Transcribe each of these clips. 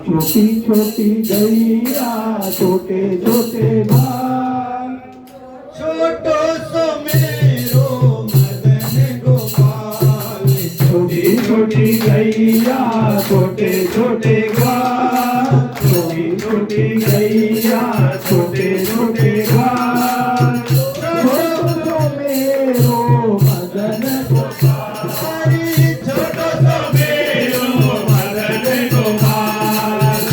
छोटी छोटी गैया छोटे छोटे बाल छोटो सो मेरो मदन गोपाल छोटी छोटी गैया छोटे छोटे बाल छोटी छोटी गैया छोटे छोटे बाल छोटो मेरो मदन गोपाल छोटो सो मेरो मदन गोपाल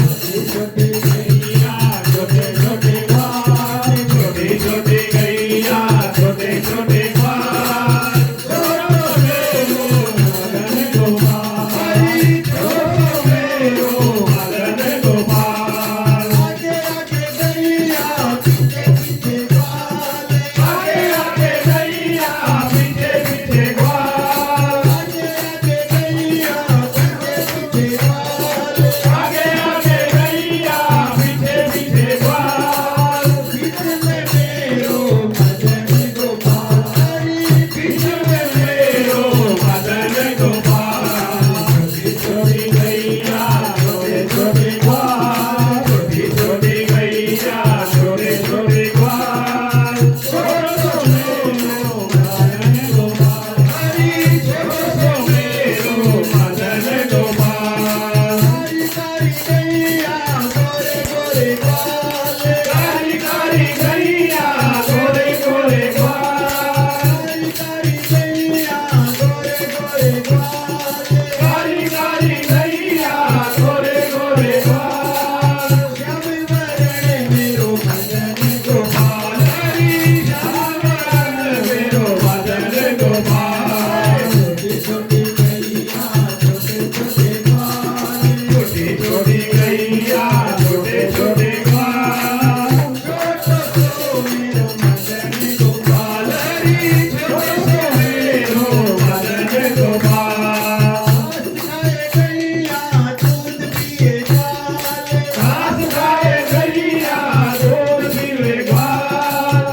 छोटी गैया छोटे छोटे बाल छोटी छोटी गैया छोटे छोटे बाल छोटो मेरो मदन गोपाल छोटो मेरो मदन गोपाल आगे आगे गैया पीछे पीछे बाल आगे आगे गैया पीछे पीछे ग्वाल आगे आगे गैया पीछे पीछे बाल आगे आगे गैया पीछे पीछे ग्वाल बीच में मेरो मदन गोपाल बीच में मेरो मदन गोपाल छोटी गैया छोटे छोटे ग्वाल छोटी छोटी गैया छोटे छोटे ग्वाल छोटो मेरो मदन गोपाल छोटो मेरो मदन गोपाल सारी गैया गोरे गोरे बाल कारी कारी गैया गोरे गोरे ग्वाल सारी गैया गोरे गोरे बाल कारी कारी गैया गोरे गोरे ग्वाल श्याम वरण मेरो मदन गोपाल हरी श्याम वरण मेरो मदन गोपाल छोटी छोटी गैया छोटे छोटे बाल छोटी छोटी गैया छोटे छोटे ग्वाल छोटो सो मेरो मदन गोपाल हरी छोटो मेरो मदन गोपाल खाए गैया दूध पिए बाल घास खाए गैया दूध पीवे ग्वाल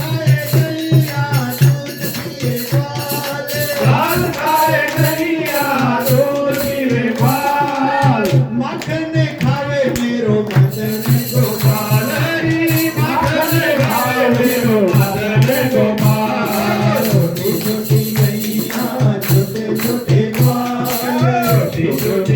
खाए गैया दूध पिए बाल घास खाए गैया दूध पीवे ग्वाल माखन खावे मेरो मदन गोपाल हरी माखन खाए मेरो मदन गोपाल छोटी छोटी गैया छोटे छोटे बाल छोटी छोटी